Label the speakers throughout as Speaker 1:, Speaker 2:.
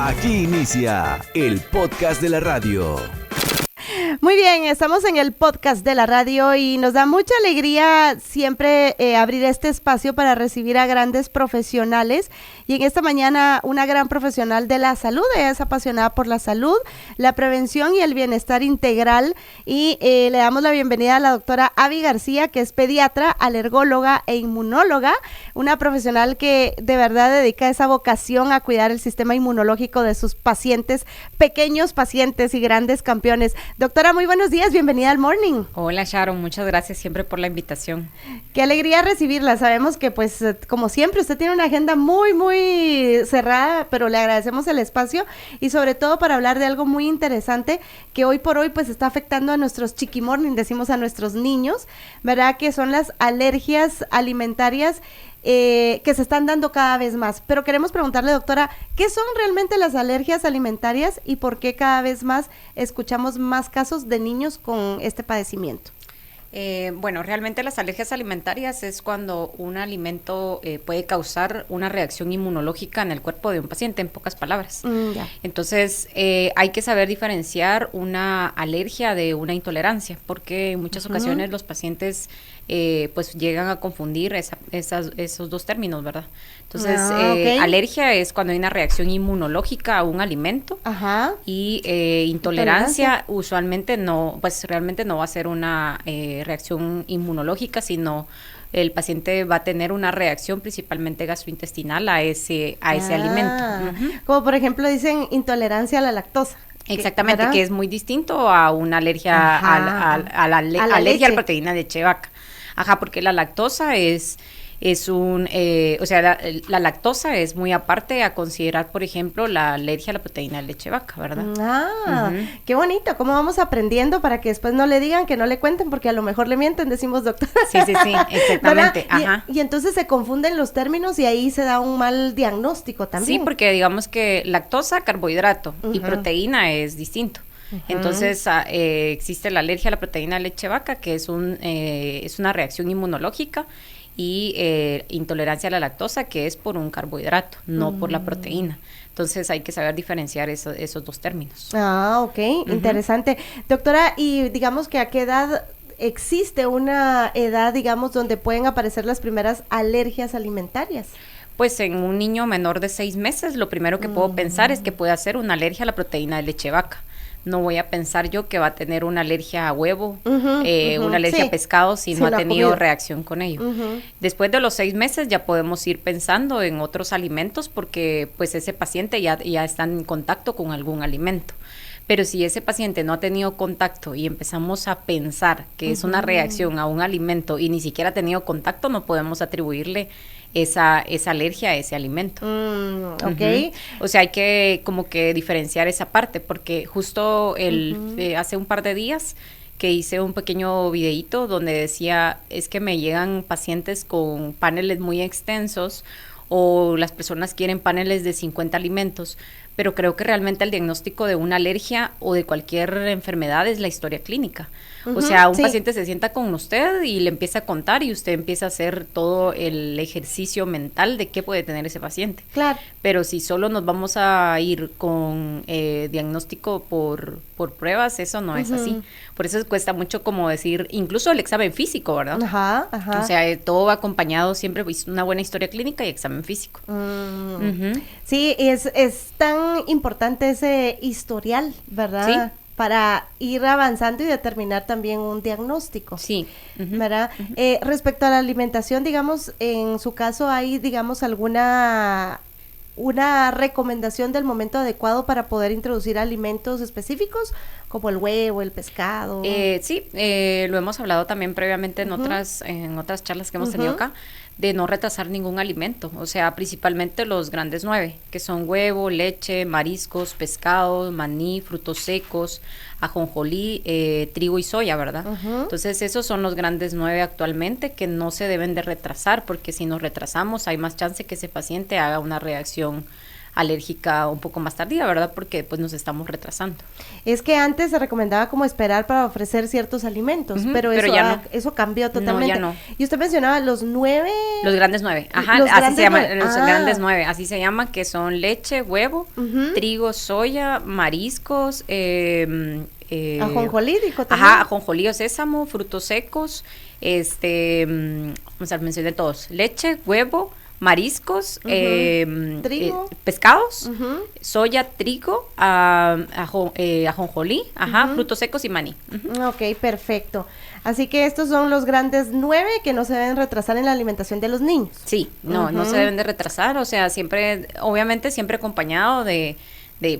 Speaker 1: Aquí inicia el podcast de la radio.
Speaker 2: Muy bien, estamos en el podcast de la radio y nos da mucha alegría siempre abrir este espacio para recibir a grandes profesionales. Y en esta mañana una gran profesional de la salud, ella es apasionada por la salud, la prevención y el bienestar integral. Y le damos la bienvenida a la doctora Abby García, que es pediatra, alergóloga e inmunóloga, una profesional que de verdad dedica esa vocación a cuidar el sistema inmunológico de sus pacientes, pequeños pacientes y grandes campeones. Doctora, muy buenos días, bienvenida al Morning.
Speaker 3: Hola Sharon, muchas gracias siempre por la invitación.
Speaker 2: Qué alegría recibirla, sabemos que pues como siempre usted tiene una agenda muy cerrada, pero le agradecemos el espacio y sobre todo para hablar de algo muy interesante que hoy por hoy pues está afectando a nuestros chiquimorning, decimos a nuestros niños, ¿verdad? Que son las alergias alimentarias que se están dando cada vez más. Pero queremos preguntarle, doctora, ¿qué son realmente las alergias alimentarias y por qué cada vez más escuchamos más casos de niños con este padecimiento?
Speaker 3: Bueno, realmente las alergias alimentarias es cuando un alimento puede causar una reacción inmunológica en el cuerpo de un paciente, en pocas palabras. Entonces, hay que saber diferenciar una alergia de una intolerancia, porque en muchas ocasiones los pacientes pues llegan a confundir esos dos términos, ¿verdad? Entonces, alergia es cuando hay una reacción inmunológica a un alimento. Y intolerancia usualmente no, pues realmente no va a ser una reacción inmunológica, sino el paciente va a tener una reacción principalmente gastrointestinal a ese alimento.
Speaker 2: Como por ejemplo dicen intolerancia a la lactosa.
Speaker 3: Exactamente, ¿verdad? Que es muy distinto a una alergia a la alergia a la proteína de leche de vaca. Porque la lactosa la lactosa es muy aparte a considerar, por ejemplo, la alergia a la proteína de leche de vaca, ¿verdad?
Speaker 2: Qué bonito, cómo vamos aprendiendo para que después no le digan, que no le cuenten, porque a lo mejor le mienten, decimos doctora.
Speaker 3: Sí, exactamente.
Speaker 2: Y entonces se confunden los términos y ahí se da un mal diagnóstico también.
Speaker 3: Sí, porque digamos que lactosa, carbohidrato, y proteína es distinto. Entonces existe la alergia a la proteína de leche de vaca, que es una reacción inmunológica, y intolerancia a la lactosa, que es por un carbohidrato, no por la proteína. Entonces hay que saber diferenciar esos dos términos.
Speaker 2: Interesante. Doctora, y digamos que a qué edad existe una edad, digamos, donde pueden aparecer las primeras alergias alimentarias?
Speaker 3: Pues en un niño menor de 6 meses, lo primero que puedo pensar es que puede hacer una alergia a la proteína de leche de vaca. No voy a pensar yo que va a tener una alergia a huevo, una alergia a pescado si no ha tenido reacción con ello. Después de los 6 meses ya podemos ir pensando en otros alimentos, porque pues ese paciente ya está en contacto con algún alimento. Pero si ese paciente no ha tenido contacto y empezamos a pensar que es una reacción a un alimento y ni siquiera ha tenido contacto, no podemos atribuirle esa alergia a ese alimento. O sea, hay que como que diferenciar esa parte, porque justo hace un par de días que hice un pequeño videíto donde decía, es que me llegan pacientes con paneles muy extensos, o las personas quieren paneles de 50 alimentos, pero creo que realmente el diagnóstico de una alergia o de cualquier enfermedad es la historia clínica. O sea, un paciente se sienta con usted y le empieza a contar y usted empieza a hacer todo el ejercicio mental de qué puede tener ese paciente.
Speaker 2: Claro.
Speaker 3: Pero si solo nos vamos a ir con diagnóstico por pruebas, eso no es así. Por eso cuesta mucho como decir, incluso el examen físico, ¿verdad? O sea, todo va acompañado siempre una buena historia clínica y examen físico.
Speaker 2: Sí, es tan importante ese historial, ¿verdad?
Speaker 3: Sí.
Speaker 2: Para ir avanzando y determinar también un diagnóstico.
Speaker 3: Sí.
Speaker 2: ¿Verdad? Respecto a la alimentación, digamos, en su caso, ¿hay, digamos, una recomendación del momento adecuado para poder introducir alimentos específicos, como el huevo, el pescado?
Speaker 3: Sí, lo hemos hablado también previamente en otras charlas que hemos tenido acá, de no retrasar ningún alimento, o sea, principalmente los grandes 9, que son huevo, leche, mariscos, pescado, maní, frutos secos, ajonjolí, trigo y soya, ¿verdad? Entonces esos son los grandes 9 actualmente que no se deben de retrasar, porque si nos retrasamos hay más chance que ese paciente haga una reacción alérgica un poco más tardía, ¿verdad? Porque pues nos estamos retrasando.
Speaker 2: Es que antes se recomendaba como esperar para ofrecer ciertos alimentos, pero eso,
Speaker 3: ya no.
Speaker 2: Eso cambió totalmente.
Speaker 3: No, ya no.
Speaker 2: Y usted mencionaba los 9.
Speaker 3: Los grandes 9, ajá, así se llaman, los grandes 9, así se llama, que son leche, huevo, trigo, soya, mariscos,
Speaker 2: ajonjolí, dijo también.
Speaker 3: Ajá, ajonjolí o sésamo, frutos secos, vamos a mencionar todos, leche, huevo, mariscos,
Speaker 2: trigo,
Speaker 3: pescados, soya, trigo, ajonjolí, frutos secos y maní.
Speaker 2: Ok, perfecto. Así que estos son los grandes 9 que no se deben retrasar en la alimentación de los niños.
Speaker 3: Sí, no se deben de retrasar, o sea, siempre, obviamente siempre acompañado de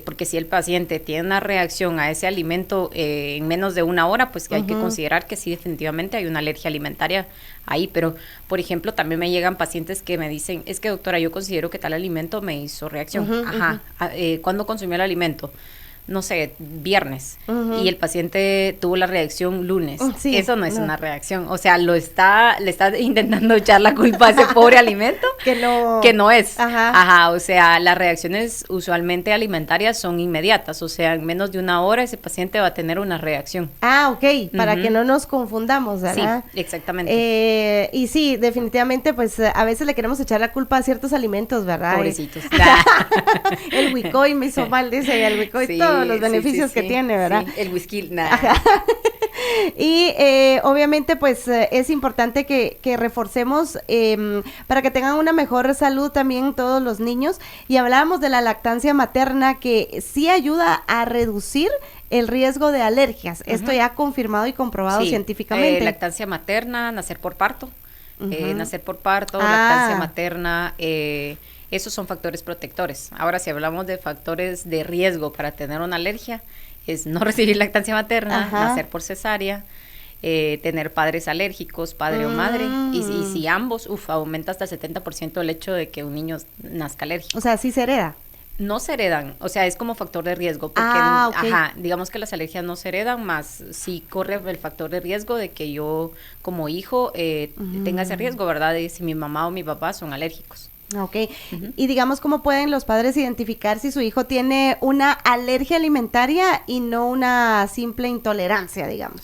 Speaker 3: porque si el paciente tiene una reacción a ese alimento en menos de una hora, pues que hay que considerar que sí, definitivamente hay una alergia alimentaria ahí, pero por ejemplo también me llegan pacientes que me dicen, es que doctora, yo considero que tal alimento me hizo reacción. ¿Cuándo consumió el alimento? No sé, viernes, y el paciente tuvo la reacción lunes. Sí, eso no es una reacción, o sea, le está intentando echar la culpa a ese pobre alimento que no es. O sea, las reacciones usualmente alimentarias son inmediatas, o sea, en menos de una hora ese paciente va a tener una reacción.
Speaker 2: Ok, para que no nos confundamos, ¿verdad?
Speaker 3: Sí, exactamente.
Speaker 2: Y sí, definitivamente, pues a veces le queremos echar la culpa a ciertos alimentos, ¿verdad?
Speaker 3: Pobrecitos.
Speaker 2: El Wicoy me hizo mal, dice el Wicoy, sí, todos los beneficios que tiene, ¿verdad?
Speaker 3: Sí, el whisky, nada.
Speaker 2: Y obviamente pues es importante que reforcemos para que tengan una mejor salud también todos los niños, y hablábamos de la lactancia materna que sí ayuda a reducir el riesgo de alergias. Esto ya confirmado y comprobado científicamente.
Speaker 3: Lactancia materna, nacer por parto, lactancia materna, esos son factores protectores. Ahora, si hablamos de factores de riesgo para tener una alergia, es no recibir lactancia materna, nacer por cesárea, tener padres alérgicos, padre o madre, y si ambos, aumenta hasta el 70% el hecho de que un niño nazca alérgico.
Speaker 2: O sea, sí se hereda.
Speaker 3: No se heredan, o sea, es como factor de riesgo, porque, digamos que las alergias no se heredan, más sí corre el factor de riesgo de que yo como hijo tenga ese riesgo, ¿verdad? De si mi mamá o mi papá son alérgicos.
Speaker 2: Ok, y digamos, ¿cómo pueden los padres identificar si su hijo tiene una alergia alimentaria y no una simple intolerancia, digamos?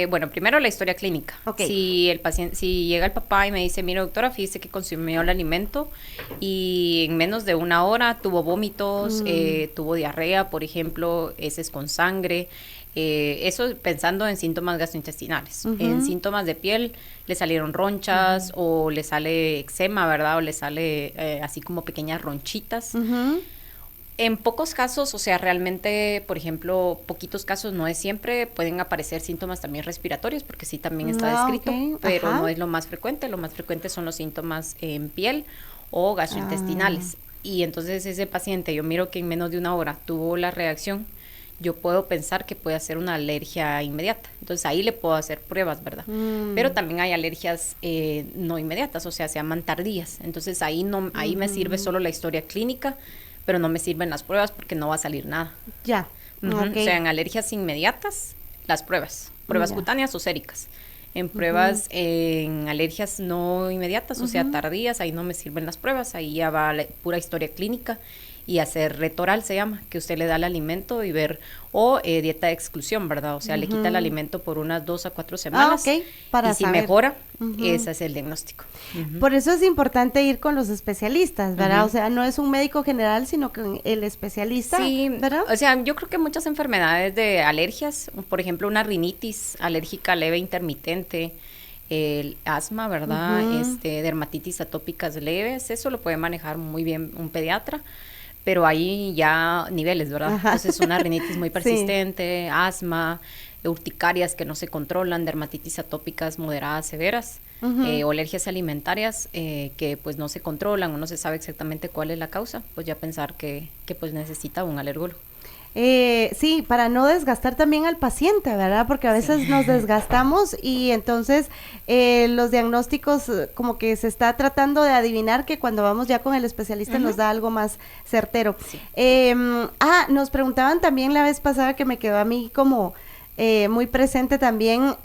Speaker 3: Bueno, primero la historia clínica. Si llega el papá y me dice, mira doctora, fíjese que consumió el alimento y en menos de una hora tuvo vómitos, tuvo diarrea, por ejemplo, heces con sangre, eso pensando en síntomas gastrointestinales. En síntomas de piel le salieron ronchas o le sale eczema, ¿verdad? O le sale así como pequeñas ronchitas. En pocos casos, o sea, realmente, por ejemplo, poquitos casos, no es siempre, pueden aparecer síntomas también respiratorios, porque sí también está descrito, pero no es lo más frecuente son los síntomas en piel o gastrointestinales. Y entonces ese paciente, yo miro que en menos de una hora tuvo la reacción, yo puedo pensar que puede hacer una alergia inmediata. Entonces ahí le puedo hacer pruebas, ¿verdad? Pero también hay alergias no inmediatas, o sea, se llaman tardías. Entonces ahí me sirve solo la historia clínica, pero no me sirven las pruebas porque no va a salir nada.
Speaker 2: Ya.
Speaker 3: O sea, en alergias inmediatas, las pruebas cutáneas o séricas. En pruebas, en alergias no inmediatas, o sea, tardías, ahí no me sirven las pruebas, ahí ya va la pura historia clínica y hacer retoral se llama, que usted le da el alimento y ver, o dieta de exclusión, ¿verdad? O sea, le quita el alimento por unas 2 a 4 semanas
Speaker 2: para
Speaker 3: y si
Speaker 2: saber.
Speaker 3: mejora, ese es el diagnóstico.
Speaker 2: Por eso es importante ir con los especialistas, ¿verdad? O sea, no es un médico general, sino que el especialista, ¿verdad?
Speaker 3: O sea, yo creo que muchas enfermedades de alergias, por ejemplo, una rinitis alérgica leve intermitente, el asma, ¿verdad? Dermatitis atópicas leves, eso lo puede manejar muy bien un pediatra, pero hay ya niveles, ¿verdad? Entonces una rinitis muy persistente, asma, urticarias que no se controlan, dermatitis atópicas moderadas severas, o alergias alimentarias que pues no se controlan o no se sabe exactamente cuál es la causa, pues ya pensar que pues necesita un alergólogo.
Speaker 2: Sí, para no desgastar también al paciente, ¿verdad? Porque a veces nos desgastamos y entonces los diagnósticos como que se está tratando de adivinar, que cuando vamos ya con el especialista nos da algo más certero. Nos preguntaban también la vez pasada, que me quedó a mí como muy presente también,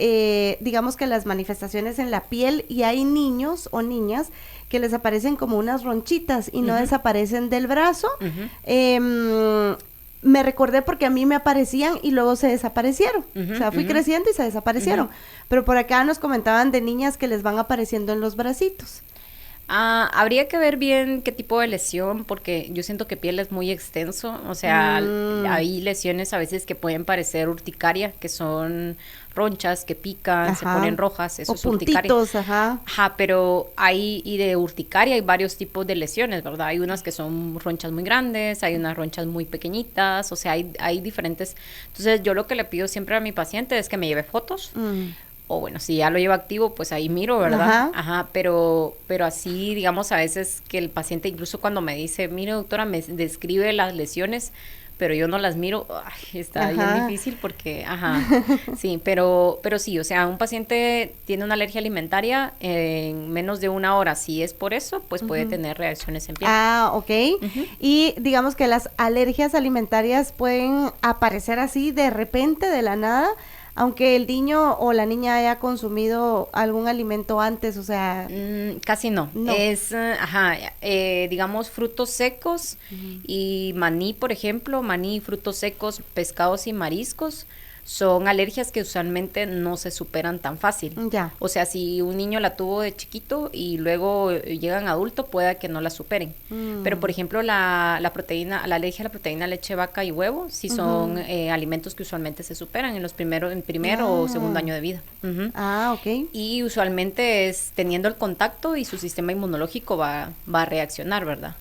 Speaker 2: digamos que las manifestaciones en la piel, y hay niños o niñas que les aparecen como unas ronchitas y no desaparecen del brazo. Me recordé porque a mí me aparecían y luego se desaparecieron. O sea, fui creciendo y se desaparecieron. Pero por acá nos comentaban de niñas que les van apareciendo en los bracitos.
Speaker 3: Habría que ver bien qué tipo de lesión, porque yo siento que piel es muy extenso, o sea, hay lesiones a veces que pueden parecer urticaria, que son ronchas que pican, se ponen rojas, eso es urticaria. Pero y de urticaria hay varios tipos de lesiones, ¿verdad? Hay unas que son ronchas muy grandes, hay unas ronchas muy pequeñitas, o sea, hay diferentes. Entonces, yo lo que le pido siempre a mi paciente es que me lleve fotos. O bueno, si ya lo lleva activo, pues ahí miro, ¿verdad? Pero así, digamos, a veces que el paciente, incluso cuando me dice, mire, doctora, me describe las lesiones, pero yo no las miro, está bien difícil porque, sí, pero sí, o sea, un paciente tiene una alergia alimentaria en menos de una hora, si es por eso, pues puede tener reacciones en piel.
Speaker 2: Ok. Y digamos que las alergias alimentarias pueden aparecer así de repente, de la nada, aunque el niño o la niña haya consumido algún alimento antes, o sea...
Speaker 3: casi no. Es, digamos, frutos secos y maní, por ejemplo, frutos secos, pescados y mariscos, son alergias que usualmente no se superan tan fácil. O sea, si un niño la tuvo de chiquito y luego llegan adulto, pueda que no la superen. Pero, por ejemplo, la alergia a la proteína leche de vaca y huevo, sí son alimentos que usualmente se superan en primero o segundo año de vida.
Speaker 2: Ok.
Speaker 3: Y usualmente es teniendo el contacto y su sistema inmunológico va a reaccionar, ¿verdad?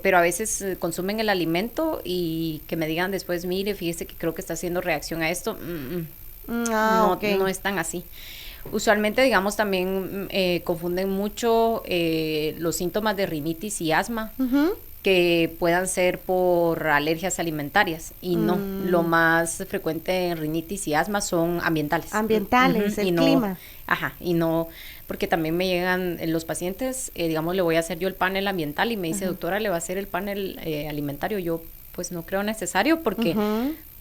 Speaker 3: Pero a veces consumen el alimento y que me digan después, mire, fíjese que creo que está haciendo reacción a esto. No es tan así. Usualmente, digamos, también confunden mucho los síntomas de rinitis y asma, que puedan ser por alergias alimentarias, y no, lo más frecuente en rinitis y asma son ambientales.
Speaker 2: El clima.
Speaker 3: Y no, porque también me llegan los pacientes, digamos, le voy a hacer yo el panel ambiental y me dice, doctora, le va a hacer el panel alimentario. Yo, pues, no creo necesario porque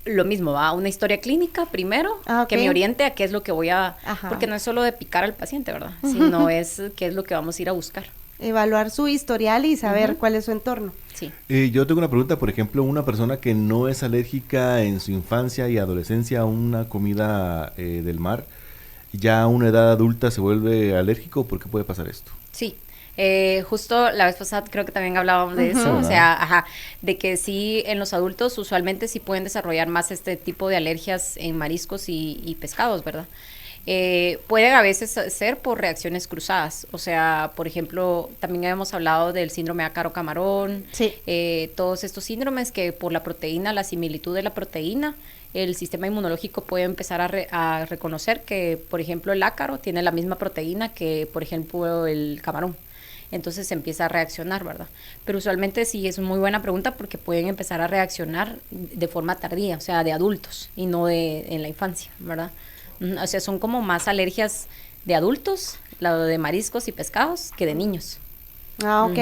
Speaker 3: lo mismo, va a una historia clínica primero, que me oriente a qué es lo que voy a... Porque no es solo de picar al paciente, ¿verdad? Sino es qué es lo que vamos a ir a buscar.
Speaker 2: Evaluar su historial y saber cuál es su entorno.
Speaker 3: Sí.
Speaker 4: Yo tengo una pregunta, por ejemplo, una persona que no es alérgica en su infancia y adolescencia a una comida del mar, ya a una edad adulta se vuelve alérgico, ¿por qué puede pasar esto?
Speaker 3: Sí. Justo la vez pasada creo que también hablábamos de eso, o sea, de que sí, en los adultos usualmente sí pueden desarrollar más este tipo de alergias en mariscos y pescados, ¿verdad? Pueden a veces ser por reacciones cruzadas, o sea, por ejemplo, también habíamos hablado del síndrome ácaro-camarón, todos estos síndromes que por la proteína, la similitud de la proteína, el sistema inmunológico puede empezar a reconocer que, por ejemplo, el ácaro tiene la misma proteína que, por ejemplo, el camarón. Entonces se empieza a reaccionar, ¿verdad? Pero usualmente sí es muy buena pregunta porque pueden empezar a reaccionar de forma tardía, o sea, de adultos y no en la infancia, ¿verdad? O sea, son como más alergias de adultos, la de mariscos y pescados, que de niños.
Speaker 2: Ok.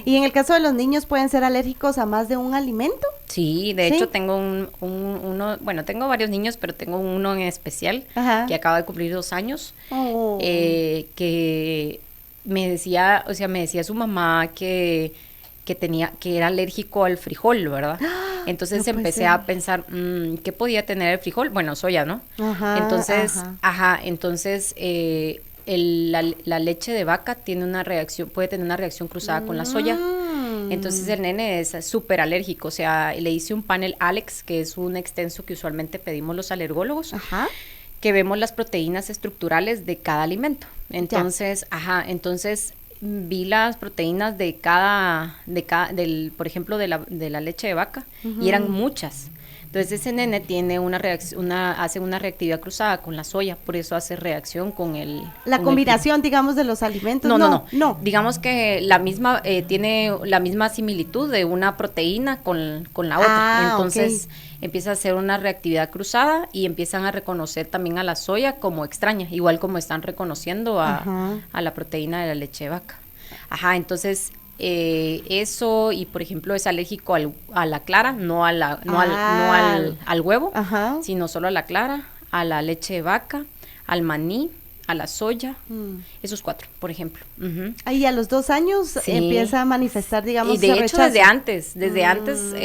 Speaker 2: ¿Y en el caso de los niños pueden ser alérgicos a más de un alimento?
Speaker 3: Sí, de hecho tengo uno, bueno, tengo varios niños, pero tengo uno en especial que acaba de cumplir 2 años, que me decía su mamá que era alérgico al frijol, ¿verdad? Entonces empecé a pensar, ¿qué podía tener el frijol? Bueno, soya, ¿no? Entonces la leche de vaca puede tener una reacción cruzada con la soya. Entonces el nene es súper alérgico, o sea, le hice un panel Alex, que es un extenso que usualmente pedimos los alergólogos, que vemos las proteínas estructurales de cada alimento. Entonces, vi las proteínas por ejemplo, de la leche de vaca, y eran muchas. Entonces ese nene tiene hace una reactividad cruzada con la soya, por eso hace reacción con
Speaker 2: la combinación, digamos, de los alimentos.
Speaker 3: No. Digamos que la misma tiene la misma similitud de una proteína con la otra. Entonces empieza a hacer una reactividad cruzada y empiezan a reconocer también a la soya como extraña, igual como están reconociendo a la proteína de la leche de vaca. Entonces eso, y por ejemplo es alérgico a la clara, no al huevo, sino solo a la clara, a la leche de vaca, al maní, a la soya, esos 4, por ejemplo.
Speaker 2: Ahí a los 2 años empieza a manifestar, digamos,
Speaker 3: y de hecho
Speaker 2: rechazo.
Speaker 3: desde antes,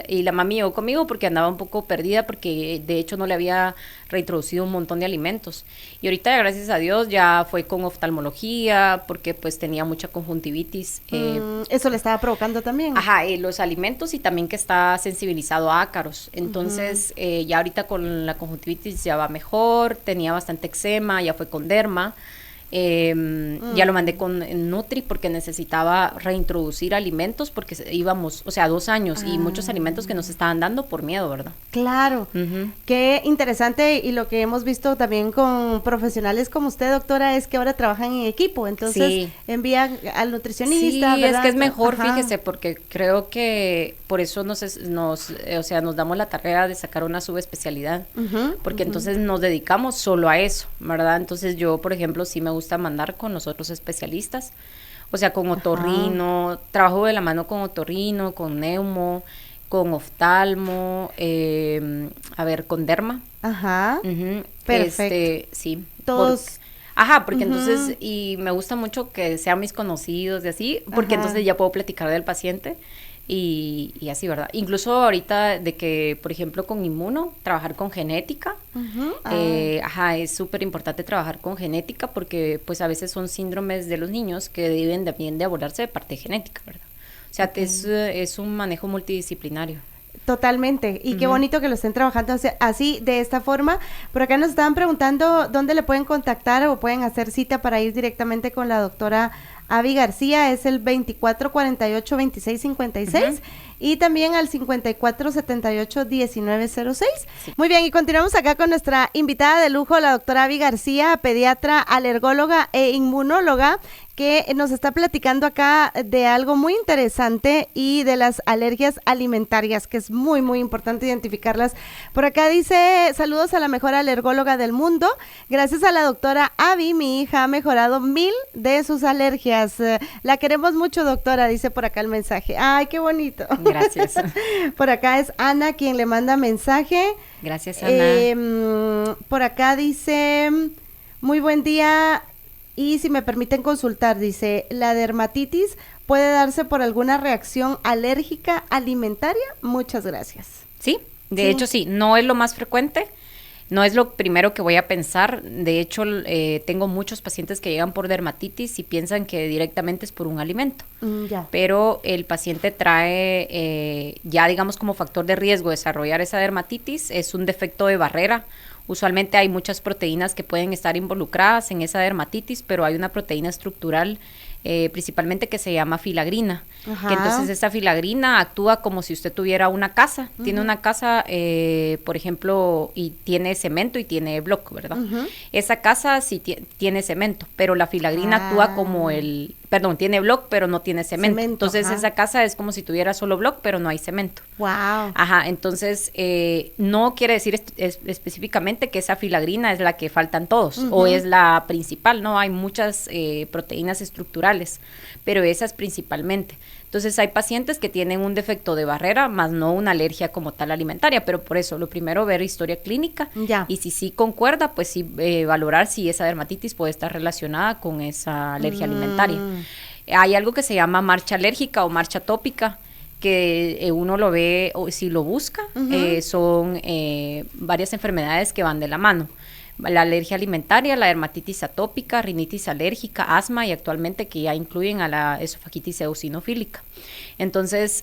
Speaker 3: y la mami llegó conmigo porque andaba un poco perdida, porque de hecho no le había reintroducido un montón de alimentos. Y ahorita, gracias a Dios, ya fue con oftalmología, porque pues tenía mucha conjuntivitis.
Speaker 2: Eso le estaba provocando también.
Speaker 3: Ajá, los alimentos, y también que está sensibilizado a ácaros. Entonces, ya ahorita con la conjuntivitis ya va mejor, tenía bastante eczema, ya fue con derma. Ya lo mandé con Nutri porque necesitaba reintroducir alimentos, porque íbamos, o sea, 2 años y muchos alimentos que nos estaban dando por miedo, ¿verdad?
Speaker 2: Claro, qué interesante, y lo que hemos visto también con profesionales como usted, doctora, es que ahora trabajan en equipo, entonces envían al nutricionista,
Speaker 3: sí,
Speaker 2: ¿verdad?
Speaker 3: Es que es mejor, fíjese, porque creo que por eso nos damos la tarea de sacar una subespecialidad, porque entonces nos dedicamos solo a eso, ¿verdad? Entonces yo, por ejemplo, sí me gusta mandar con los otros especialistas, o sea, con otorrino, trabajo de la mano con otorrino, con neumo, con oftalmo, con derma.
Speaker 2: Ajá, perfecto.
Speaker 3: Sí.
Speaker 2: Todos...
Speaker 3: porque entonces, y me gusta mucho que sean mis conocidos y así, porque entonces ya puedo platicar del paciente. Y así, ¿verdad? Incluso ahorita de que, por ejemplo, con inmuno, trabajar con genética, es súper importante trabajar con genética, porque pues a veces son síndromes de los niños que deben también de abordarse de parte genética, ¿verdad? O sea, es un manejo multidisciplinario.
Speaker 2: Totalmente, y qué bonito que lo estén trabajando así, de esta forma. Por acá nos estaban preguntando dónde le pueden contactar o pueden hacer cita para ir directamente con la doctora Abby García. Es el 2448-2656 y también al 5478-1906. Sí. Muy bien, y continuamos acá con nuestra invitada de lujo, la doctora Abby García, pediatra, alergóloga e inmunóloga, que nos está platicando acá de algo muy interesante y de las alergias alimentarias, que es muy, muy importante identificarlas. Por acá dice, saludos a la mejor alergóloga del mundo. Gracias a la doctora Abby, mi hija ha mejorado 1000 de sus alergias. La queremos mucho, doctora, dice por acá el mensaje. Ay, qué bonito.
Speaker 3: Gracias.
Speaker 2: Por acá es Ana quien le manda mensaje.
Speaker 3: Gracias, Ana.
Speaker 2: Por acá dice, muy buen día. Y si me permiten consultar, dice, ¿la dermatitis puede darse por alguna reacción alérgica alimentaria? Muchas gracias.
Speaker 3: Sí, de hecho sí, no es lo más frecuente, no es lo primero que voy a pensar. De hecho, tengo muchos pacientes que llegan por dermatitis y piensan que directamente es por un alimento. Pero el paciente trae ya, digamos, como factor de riesgo desarrollar esa dermatitis, es un defecto de barrera. Usualmente hay muchas proteínas que pueden estar involucradas en esa dermatitis, pero hay una proteína estructural principalmente que se llama filagrina. Que entonces esa filagrina actúa como si usted tuviera una casa. Tiene una casa, por ejemplo, y tiene cemento y tiene block, ¿verdad? Esa casa sí tiene cemento, pero la filagrina actúa como tiene block, pero no tiene cemento. Entonces esa casa es como si tuviera solo block, pero no hay cemento.
Speaker 2: Wow.
Speaker 3: Entonces no quiere decir específicamente que esa filagrina es la que faltan todos o es la principal, ¿no? Hay muchas proteínas estructurales, pero esas principalmente. Entonces hay pacientes que tienen un defecto de barrera, más no una alergia como tal alimentaria, pero por eso lo primero ver historia clínica y si sí concuerda, pues sí valorar si esa dermatitis puede estar relacionada con esa alergia alimentaria. Hay algo que se llama marcha alérgica o marcha atópica, que uno lo ve o si lo busca, son varias enfermedades que van de la mano. La alergia alimentaria, la dermatitis atópica, rinitis alérgica, asma y actualmente que ya incluyen a la esofagitis eosinofílica. Entonces,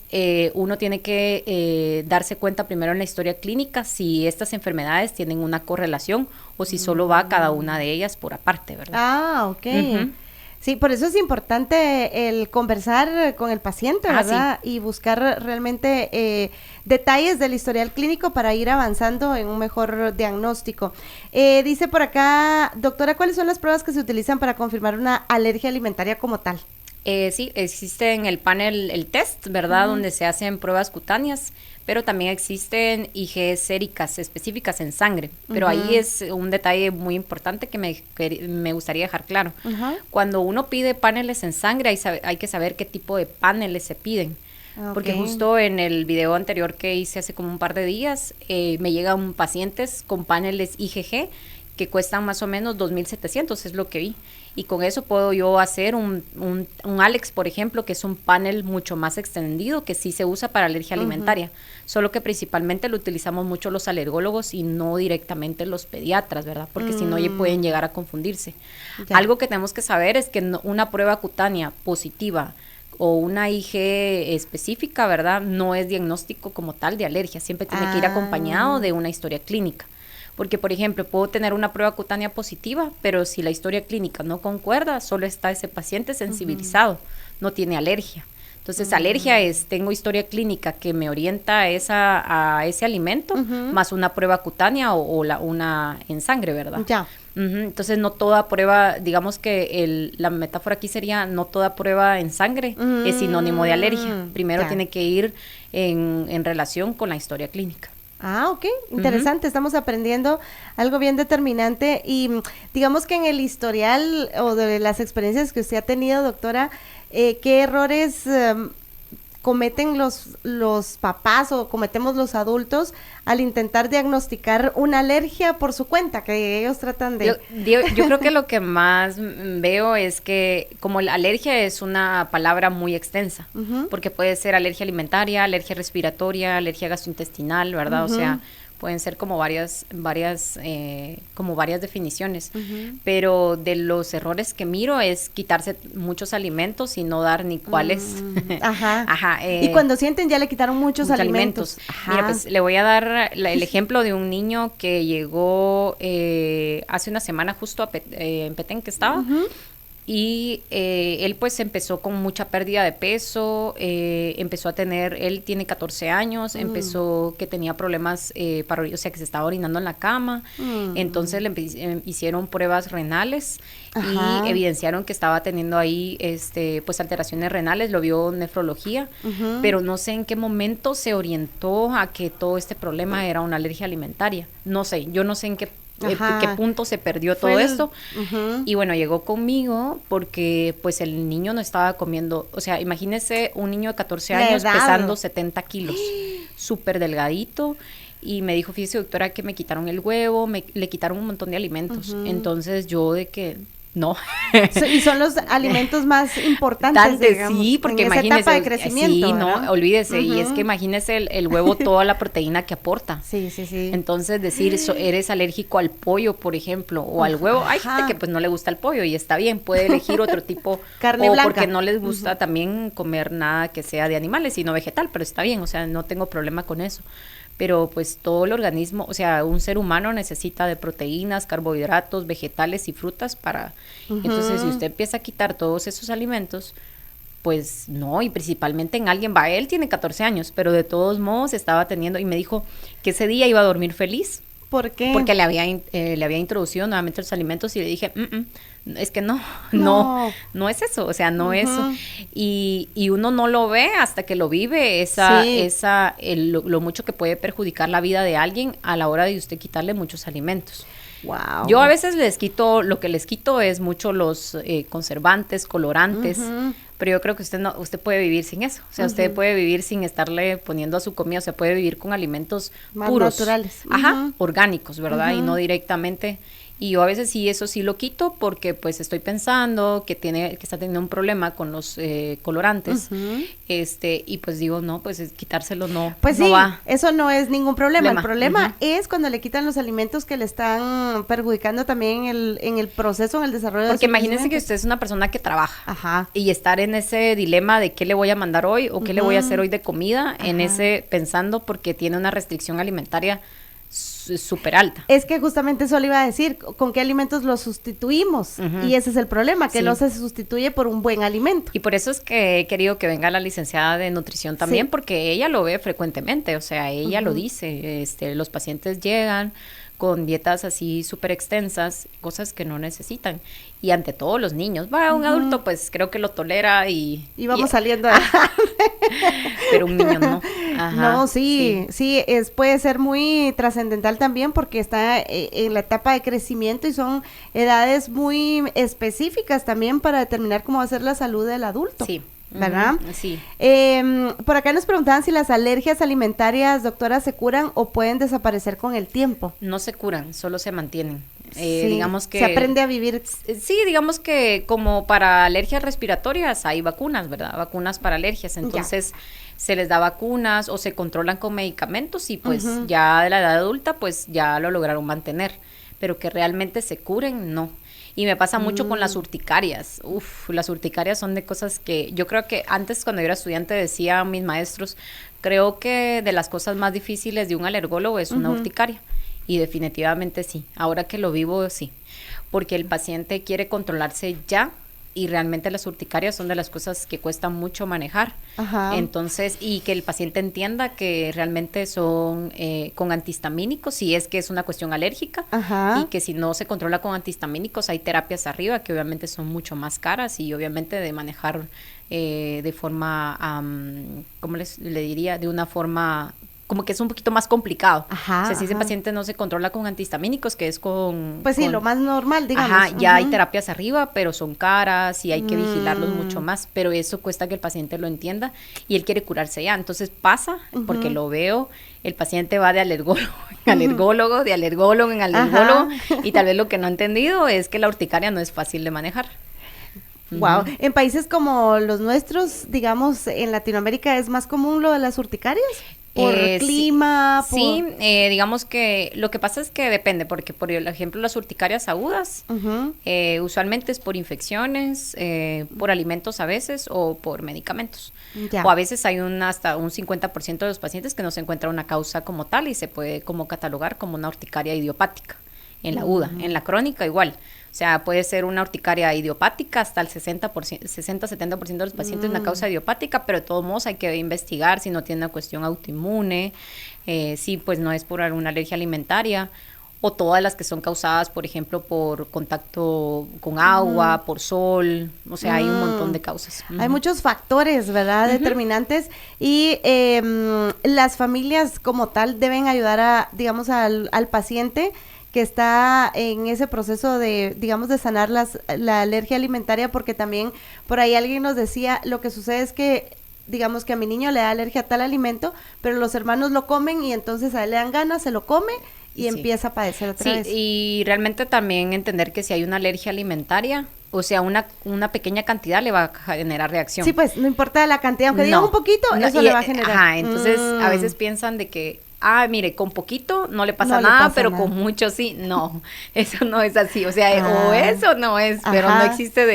Speaker 3: uno tiene que darse cuenta primero en la historia clínica si estas enfermedades tienen una correlación o si solo va cada una de ellas por aparte, ¿verdad?
Speaker 2: Ok. Sí, por eso es importante el conversar con el paciente, ¿verdad? Sí. Y buscar realmente detalles del historial clínico para ir avanzando en un mejor diagnóstico. Dice por acá, doctora, ¿cuáles son las pruebas que se utilizan para confirmar una alergia alimentaria como tal?
Speaker 3: Sí, existe en el panel el test, ¿verdad? Donde se hacen pruebas cutáneas, pero también existen IgE séricas específicas en sangre, pero ahí es un detalle muy importante que me gustaría dejar claro. Cuando uno pide paneles en sangre, hay que saber qué tipo de paneles se piden. Porque justo en el video anterior que hice hace como un par de días, me llegan pacientes con paneles IgG que cuestan más o menos 2.700, es lo que vi. Y con eso puedo yo hacer un Alex, por ejemplo, que es un panel mucho más extendido, que sí se usa para alergia alimentaria, solo que principalmente lo utilizamos mucho los alergólogos y no directamente los pediatras, ¿verdad? Porque si no pueden llegar a confundirse. Ya. Algo que tenemos que saber es que una prueba cutánea positiva o una IG específica, ¿verdad? No es diagnóstico como tal de alergia, siempre tiene que ir acompañado de una historia clínica. Porque, por ejemplo, puedo tener una prueba cutánea positiva, pero si la historia clínica no concuerda, solo está ese paciente sensibilizado, no tiene alergia. Entonces, alergia es, tengo historia clínica que me orienta a ese alimento, más una prueba cutánea o una en sangre, ¿verdad?
Speaker 2: Ya.
Speaker 3: Entonces, no toda prueba, digamos que la metáfora aquí sería, no toda prueba en sangre es sinónimo de alergia. Primero tiene que ir en relación con la historia clínica.
Speaker 2: Ah, ok, interesante, estamos aprendiendo algo bien determinante y digamos que en el historial o de las experiencias que usted ha tenido, doctora, ¿qué errores cometen los papás o cometemos los adultos al intentar diagnosticar una alergia por su cuenta, que ellos tratan de...
Speaker 3: Yo creo que lo que más veo es que como la alergia es una palabra muy extensa, porque puede ser alergia alimentaria, alergia respiratoria, alergia gastrointestinal, ¿verdad? O sea, pueden ser como varias definiciones, pero de los errores que miro es quitarse muchos alimentos y no dar ni cuáles.
Speaker 2: Ajá. Y cuando sienten ya le quitaron muchos alimentos.
Speaker 3: Mira, pues le voy a dar el ejemplo de un niño que llegó hace una semana justo en Petén que estaba. Y él pues empezó con mucha pérdida de peso, empezó a tener, él tiene 14 años, empezó que tenía problemas o sea que se estaba orinando en la cama, entonces le hicieron pruebas renales y evidenciaron que estaba teniendo ahí pues alteraciones renales, lo vio nefrología, pero no sé en qué momento se orientó a que todo este problema era una alergia alimentaria, no sé, yo no sé en qué punto se perdió todo esto. Y bueno, llegó conmigo porque pues el niño no estaba comiendo, o sea, imagínese un niño de 14 años pesando 70 kilos, súper delgadito, y me dijo, fíjese doctora que me quitaron el huevo, le quitaron un montón de alimentos, entonces yo de que... No.
Speaker 2: Y son los alimentos más importantes, digamos,
Speaker 3: sí, porque
Speaker 2: en
Speaker 3: imagínese,
Speaker 2: esa etapa de crecimiento,
Speaker 3: sí,
Speaker 2: ¿verdad?
Speaker 3: no, olvídese, y es que imagínese el huevo, toda la proteína que aporta.
Speaker 2: Sí.
Speaker 3: Entonces decir, eres alérgico al pollo, por ejemplo, o al huevo, hay gente que pues no le gusta el pollo y está bien, puede elegir otro tipo,
Speaker 2: carne blanca,
Speaker 3: porque no les gusta también comer nada que sea de animales, sino vegetal, pero está bien, o sea, no tengo problema con eso. Pero pues todo el organismo, o sea, un ser humano necesita de proteínas, carbohidratos, vegetales y frutas para... Entonces, si usted empieza a quitar todos esos alimentos, pues no, y principalmente en alguien, él tiene 14 años, pero de todos modos estaba teniendo, y me dijo que ese día iba a dormir feliz. ¿Por qué? Porque le había introducido nuevamente los alimentos y le dije, es que no es eso, o sea, no es eso. Y uno no lo ve hasta que lo vive, lo mucho que puede perjudicar la vida de alguien a la hora de usted quitarle muchos alimentos.
Speaker 2: Wow.
Speaker 3: Yo a veces lo que les quito es mucho los conservantes, colorantes, pero yo creo que usted puede vivir sin eso, o sea, usted puede vivir sin estarle poniendo a su comida, o sea, puede vivir con alimentos
Speaker 2: más
Speaker 3: puros,
Speaker 2: naturales,
Speaker 3: orgánicos, ¿verdad? Y no directamente. Y yo a veces eso sí lo quito porque pues estoy pensando que está teniendo un problema con los colorantes, y pues digo, no, pues quitárselo no va.
Speaker 2: Eso no es ningún problema. El problema es cuando le quitan los alimentos que le están perjudicando también en el proceso, en el desarrollo
Speaker 3: porque imagínense que usted es una persona que trabaja y estar en ese dilema de qué le voy a mandar hoy o qué le voy a hacer hoy de comida, pensando porque tiene una restricción alimentaria súper alta.
Speaker 2: Es que justamente eso le iba a decir, ¿con qué alimentos los sustituimos? Y ese es el problema, que no se sustituye por un buen alimento.
Speaker 3: Y por eso es que he querido que venga la licenciada de nutrición también, porque ella lo ve frecuentemente, o sea, ella lo dice, los pacientes llegan con dietas así súper extensas, cosas que no necesitan. Y ante todo los niños, un adulto pues creo que lo tolera y
Speaker 2: vamos saliendo de...
Speaker 3: pero un niño no.
Speaker 2: No, sí, puede ser muy trascendental también porque está en la etapa de crecimiento y son edades muy específicas también para determinar cómo va a ser la salud del adulto.
Speaker 3: Sí.
Speaker 2: ¿Verdad?
Speaker 3: Sí.
Speaker 2: Por acá nos preguntaban si las alergias alimentarias, doctora, se curan o pueden desaparecer con el tiempo.
Speaker 3: No se curan, solo se mantienen. Digamos que...
Speaker 2: Se aprende a vivir.
Speaker 3: Sí, digamos que como para alergias respiratorias hay vacunas, ¿verdad? Vacunas para alergias, entonces se les da vacunas o se controlan con medicamentos y pues ya de la edad adulta pues ya lo lograron mantener, pero que realmente se curen, no. Y me pasa mucho con las urticarias. Las urticarias son de cosas que yo creo que antes cuando yo era estudiante decía a mis maestros, creo que de las cosas más difíciles de un alergólogo es una urticaria. Y definitivamente sí. Ahora que lo vivo, sí. Porque el paciente quiere controlarse ya y realmente las urticarias son de las cosas que cuestan mucho manejar. Ajá. Entonces, y que el paciente entienda que realmente son con antihistamínicos, si es que es una cuestión alérgica, ajá, y que si no se controla con antihistamínicos hay terapias arriba que obviamente son mucho más caras y obviamente de manejar de forma, ¿cómo le diría? De una forma... como que es un poquito más complicado. Ajá, o sea, si ese paciente no se controla con antihistamínicos, que es con...
Speaker 2: Pues sí, lo más normal, digamos.
Speaker 3: Ajá, ya hay terapias arriba, pero son caras y hay que vigilarlos mucho más, pero eso cuesta que el paciente lo entienda y él quiere curarse ya. Entonces pasa, porque lo veo, el paciente va de alergólogo en alergólogo, de alergólogo en alergólogo, y tal vez lo que no ha entendido es que la urticaria no es fácil de manejar.
Speaker 2: Wow, en países como los nuestros, digamos, en Latinoamérica, ¿es más común lo de las urticarias? ¿Por clima?
Speaker 3: Sí, digamos que lo que pasa es que depende, porque por ejemplo las urticarias agudas usualmente es por infecciones, por alimentos a veces o por medicamentos. Ya. O a veces hay hasta un 50% de los pacientes que no se encuentra una causa como tal y se puede como catalogar como una urticaria idiopática en la aguda. En la crónica igual. O sea, puede ser una urticaria idiopática hasta el 60-70% de los pacientes una causa idiopática, pero de todos modos hay que investigar si no tiene una cuestión autoinmune, si pues no es por alguna alergia alimentaria, o todas las que son causadas, por ejemplo, por contacto con agua, por sol, o sea, hay un montón de causas.
Speaker 2: Hay muchos factores, ¿verdad?, determinantes, y las familias como tal deben ayudar a, digamos, al paciente que está en ese proceso de, digamos, de sanar la alergia alimentaria, porque también por ahí alguien nos decía, lo que sucede es que, digamos, que a mi niño le da alergia a tal alimento, pero los hermanos lo comen y entonces a él le dan ganas, se lo come y empieza a padecer otra vez.
Speaker 3: Y realmente también entender que si hay una alergia alimentaria, o sea, una pequeña cantidad le va a generar reacción.
Speaker 2: Sí, pues, no importa la cantidad, aunque diga un poquito, eso le va a generar.
Speaker 3: Ajá, entonces a veces piensan de que mire, con poquito no le pasa nada, pero con mucho sí. No, eso no es así. O sea, o eso no es, pero no existe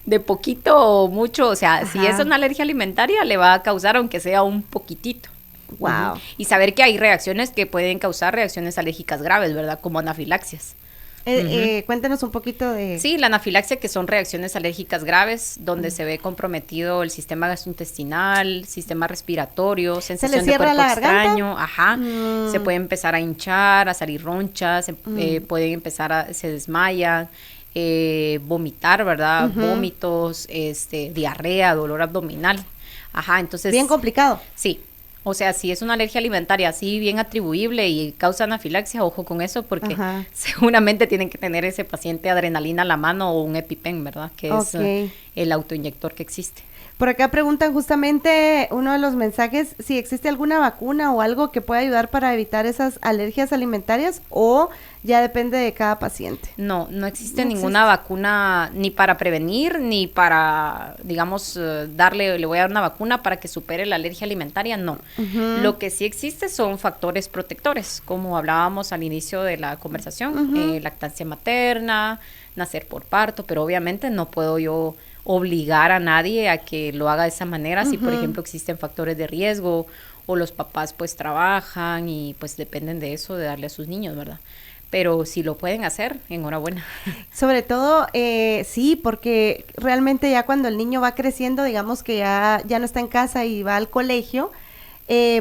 Speaker 3: de poquito o mucho. O sea, si es una alergia alimentaria, le va a causar aunque sea un poquitito.
Speaker 2: Wow.
Speaker 3: Y saber que hay reacciones que pueden causar reacciones alérgicas graves, ¿verdad? Como anafilaxias.
Speaker 2: Cuéntanos un poquito de...
Speaker 3: Sí, la anafilaxia, que son reacciones alérgicas graves, donde se ve comprometido el sistema gastrointestinal, sistema respiratorio, sensación de cuerpo extraño, se puede empezar a hinchar, a salir ronchas, pueden empezar se desmayan, vomitar, ¿verdad? Vómitos, diarrea, dolor abdominal. Entonces...
Speaker 2: Bien complicado.
Speaker 3: Sí. O sea, si es una alergia alimentaria así bien atribuible y causa anafilaxia, ojo con eso, porque seguramente tienen que tener ese paciente adrenalina a la mano o un EpiPen, ¿verdad? Que es el autoinyector que existe.
Speaker 2: Por acá preguntan justamente uno de los mensajes, si existe alguna vacuna o algo que pueda ayudar para evitar esas alergias alimentarias, o ya depende de cada paciente.
Speaker 3: No existe ninguna vacuna ni para prevenir, ni para, digamos, le voy a dar una vacuna para que supere la alergia alimentaria, no. Lo que sí existe son factores protectores, como hablábamos al inicio de la conversación, lactancia materna, nacer por parto, pero obviamente no puedo yo obligar a nadie a que lo haga de esa manera, si por ejemplo existen factores de riesgo o los papás pues trabajan y pues dependen de eso, de darle a sus niños, ¿verdad? Pero si lo pueden hacer, enhorabuena.
Speaker 2: Sobre todo, sí, porque realmente ya cuando el niño va creciendo, digamos que ya no está en casa y va al colegio,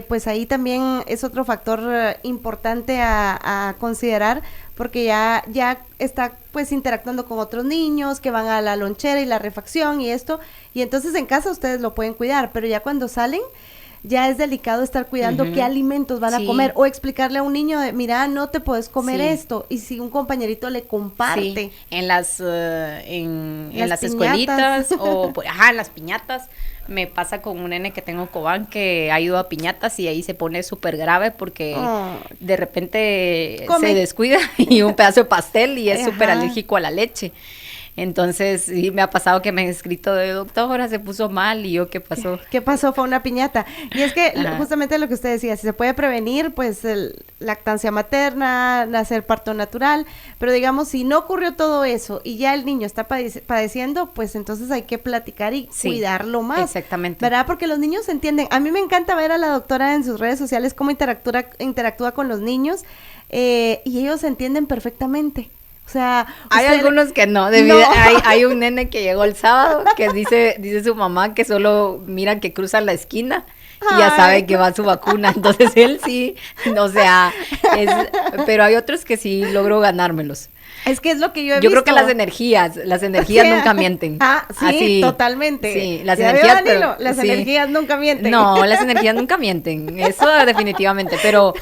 Speaker 2: pues ahí también es otro factor importante a considerar, porque ya está pues interactuando con otros niños que van a la lonchera y la refacción y esto, y entonces en casa ustedes lo pueden cuidar, pero ya cuando salen, ya es delicado estar cuidando qué alimentos van a comer, o explicarle a un niño de, mira, no te puedes comer esto, y si un compañerito le comparte.
Speaker 3: En las escuelitas, o en las piñatas. Me pasa con un nene que tengo en Cobán que ha ido a piñatas y ahí se pone súper grave porque de repente se descuida y un pedazo de pastel y es súper alérgico a la leche. Entonces, sí, me ha pasado que me han escrito de doctora, se puso mal, y yo, ¿qué pasó?
Speaker 2: ¿Qué pasó? Fue una piñata. Y es que justamente lo que usted decía, si se puede prevenir, pues lactancia materna, nacer parto natural, pero digamos, si no ocurrió todo eso y ya el niño está padeciendo, pues entonces hay que platicar y cuidarlo más.
Speaker 3: Exactamente.
Speaker 2: ¿Verdad? Porque los niños entienden. A mí me encanta ver a la doctora en sus redes sociales cómo interactúa con los niños, y ellos entienden perfectamente. O sea,
Speaker 3: hay algunos que no, hay un nene que llegó el sábado que dice su mamá que solo mira que cruza la esquina y ya sabe que va a su vacuna, entonces él sí, o sea, pero hay otros que sí logro ganármelos.
Speaker 2: Es que es lo que yo he visto.
Speaker 3: Yo creo que las energías nunca mienten.
Speaker 2: Sí, así, totalmente.
Speaker 3: Sí, las energías,
Speaker 2: las energías nunca mienten.
Speaker 3: No, las energías nunca mienten, eso definitivamente, pero